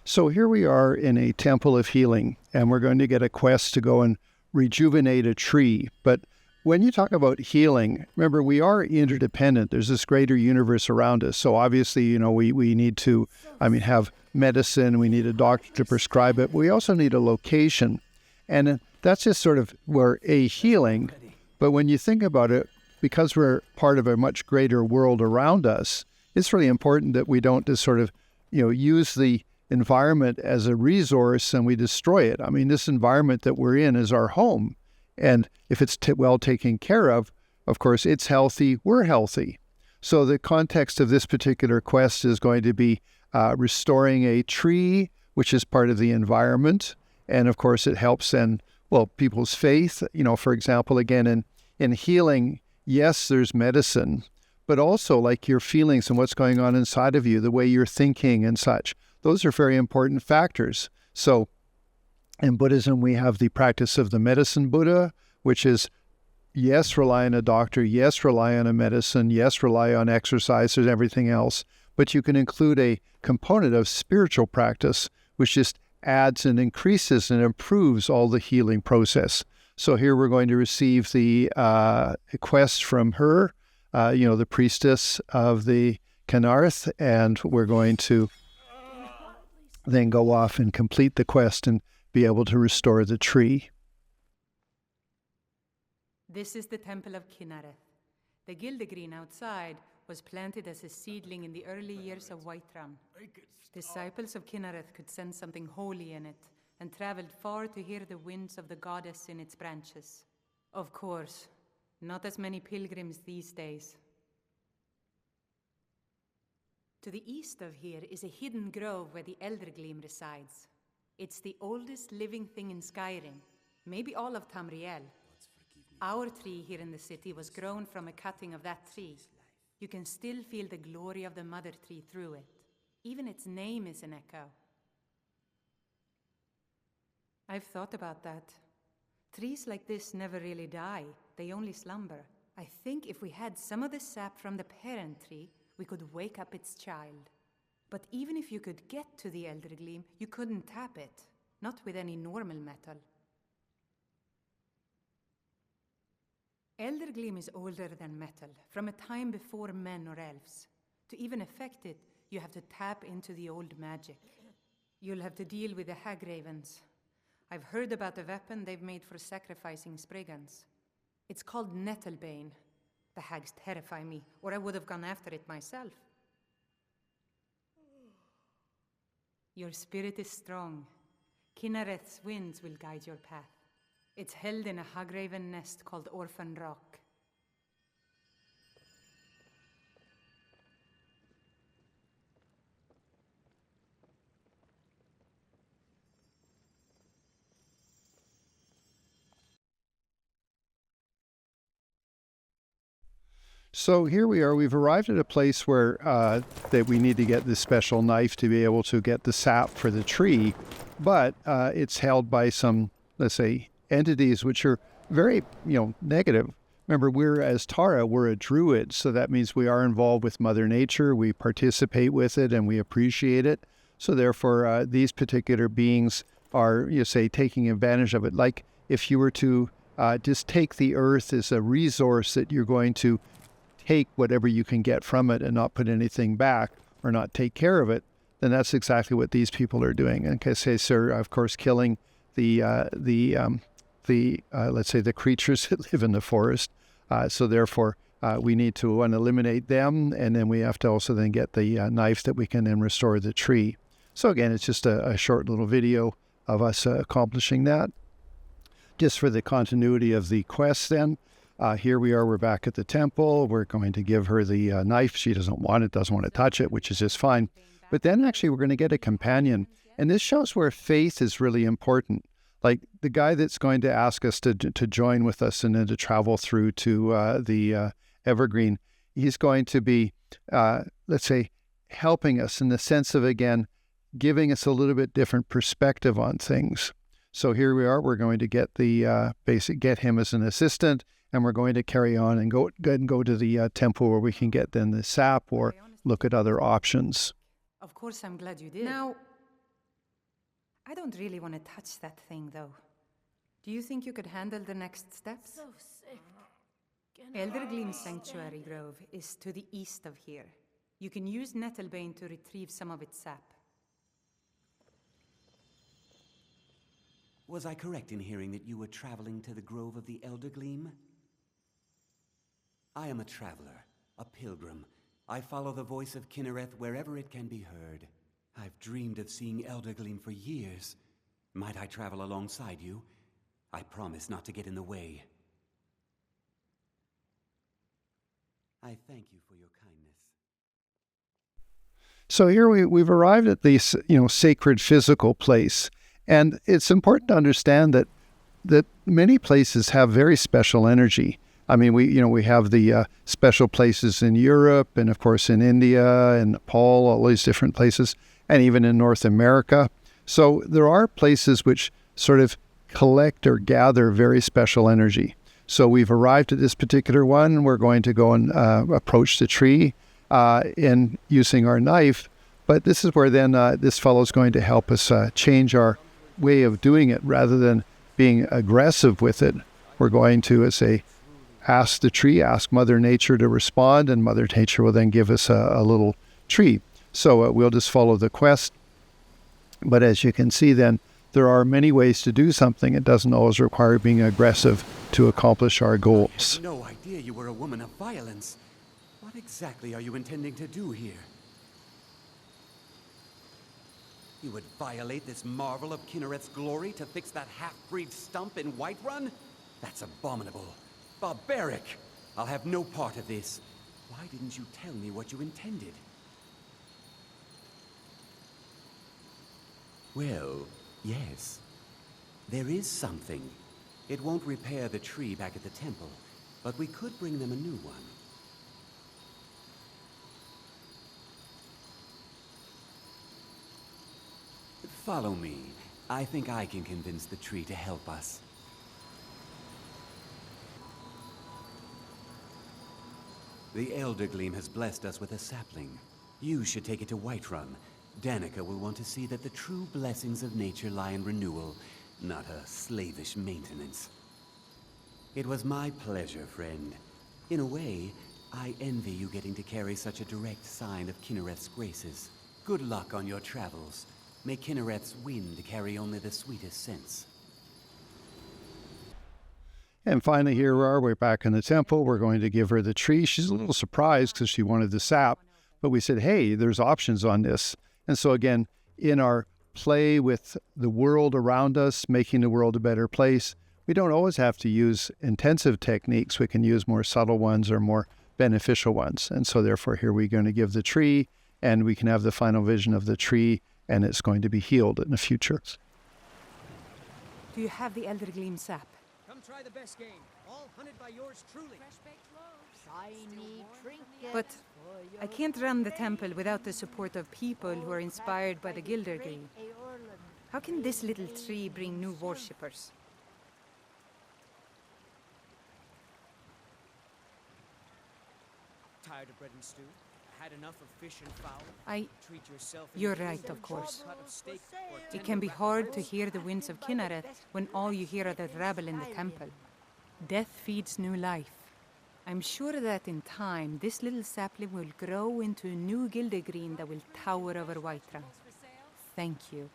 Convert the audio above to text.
So here we are in a temple of healing, and we're going to get a quest to go and rejuvenate a tree. But when you talk about healing, remember, we are interdependent. There's this greater universe around us. So obviously, we need to, have medicine. We need a doctor to prescribe it. We also need a location. And that's just sort of where a healing. But when you think about it, because we're part of a much greater world around us, it's really important that we don't just sort of, use the environment as a resource and we destroy it. This environment that we're in is our home. And if it's well taken care of course, it's healthy, we're healthy. So the context of this particular quest is going to be restoring a tree, which is part of the environment. And of course, it helps in, people's faith. For example, again, in healing, yes, there's medicine, but also like your feelings and what's going on inside of you, the way you're thinking and such. Those are very important factors. So in Buddhism, we have the practice of the medicine Buddha, which is, yes, rely on a doctor, yes, rely on a medicine, yes, rely on exercise and everything else. But you can include a component of spiritual practice, which just adds and increases and improves all the healing process. So here we're going to receive the quest from her, the priestess of the Kynareth, and we're going to then go off and complete the quest and be able to restore the tree. This is the temple of Kynareth. The Eldergleam outside was planted as a seedling in the early years of Whiterun. Disciples of Kynareth could sense something holy in it and traveled far to hear the winds of the goddess in its branches. Of course, not as many pilgrims these days. To the east of here is a hidden grove where the Eldergleam resides. It's the oldest living thing in Skyrim, maybe all of Tamriel. Our tree here in the city was grown from a cutting of that tree. You can still feel the glory of the mother tree through it. Even its name is an echo. I've thought about that. Trees like this never really die, they only slumber. I think if we had some of the sap from the parent tree, we could wake up its child. But even if you could get to the Eldergleam, you couldn't tap it, not with any normal metal. Eldergleam is older than metal, from a time before men or elves. To even affect it, you have to tap into the old magic. You'll have to deal with the Hagravens. I've heard about the weapon they've made for sacrificing Spriggans. It's called Nettlebane. The hags terrify me, or I would have gone after it myself. Your spirit is strong. Kynareth's winds will guide your path. It's held in a Hagraven nest called Orphan Rock. So here we are. We've arrived at a place where that we need to get this special knife to be able to get the sap for the tree, but it's held by some, let's say, entities which are very, negative. Remember, as Tara, we're a druid, so that means we are involved with Mother Nature. We participate with it and we appreciate it. So therefore, these particular beings are, taking advantage of it. Like if you were to just take the earth as a resource that you're going to take whatever you can get from it and not put anything back or not take care of it, then that's exactly what these people are doing. And let's say, killing let's say the creatures that live in the forest. So therefore, we need to eliminate them, and then we have to also then get the knife that we can then restore the tree. So again, it's just a short little video of us accomplishing that. Just for the continuity of the quest then, here we are, we're back at the temple. We're going to give her the knife. She doesn't want to touch it, which is just fine. But then actually we're going to get a companion. And this shows where faith is really important. Like the guy that's going to ask us to join with us and then to travel through to the Evergreen, he's going to be, let's say, helping us in the sense of, again, giving us a little bit different perspective on things. So here we are. We're going to get the get him as an assistant, and we're going to carry on and go to the temple where we can get then the sap or look at other options. Of course, I'm glad you did. Now, I don't really want to touch that thing, though. Do you think you could handle the next steps? So sick. Eldergleam Sanctuary Grove is to the east of here. You can use Nettlebane to retrieve some of its sap. Was I correct in hearing that you were traveling to the Grove of the Eldergleam? I am a traveler, a pilgrim. I follow the voice of Kynareth wherever it can be heard. I've dreamed of seeing Eldergleam for years. Might I travel alongside you? I promise not to get in the way. I thank you for your kindness. So here we've arrived at this, sacred physical place. And it's important to understand that many places have very special energy. I mean, we have the special places in Europe and, of course, in India and Nepal, all these different places, and even in North America. So there are places which sort of collect or gather very special energy. So we've arrived at this particular one. We're going to go and approach the tree in using our knife. But this is where then this fellow's going to help us change our way of doing it. Rather than being aggressive with it, we're going to ask the tree, ask Mother Nature to respond, and Mother Nature will then give us a little tree. So we'll just follow the quest. But as you can see then, there are many ways to do something. It doesn't always require being aggressive to accomplish our goals. I had no idea you were a woman of violence. What exactly are you intending to do here? You would violate this marvel of Kynareth's glory to fix that half-breed stump in Whiterun? That's abominable. Barbaric! I'll have no part of this. Why didn't you tell me what you intended? Well, yes. There is something. It won't repair the tree back at the temple, but we could bring them a new one. Follow me. I think I can convince the tree to help us. The Eldergleam has blessed us with a sapling. You should take it to Whiterun. Danica will want to see that the true blessings of nature lie in renewal, not a slavish maintenance. It was my pleasure, friend. In a way, I envy you getting to carry such a direct sign of Kynareth's graces. Good luck on your travels. May Kynareth's wind carry only the sweetest scents. And finally, here we are. We're back in the temple. We're going to give her the tree. She's a little surprised because she wanted the sap. But we said, hey, there's options on this. And so again, in our play with the world around us, making the world a better place, we don't always have to use intensive techniques. We can use more subtle ones or more beneficial ones. And so therefore, here we're going to give the tree, and we can have the final vision of the tree, and it's going to be healed in the future. Do you have the Eldergleam sap? Come try the best game. All hunted by yours truly. Shiny trinkets. But I can't run the temple without the support of people who are inspired by the Eldergleam. How can this little tree bring new worshippers? Tired of bread and stew? Had enough of fish and fowl? I... Treat yourself. and You're your right, children of course. to a cut of steak or It tender can be back hard ribs. to hear the winds of Kynareth when all you hear are the rabble in the temple. Death feeds new life. I'm sure that in time, this little sapling will grow into a new Eldergleam that will tower over Whiterun. Thank you.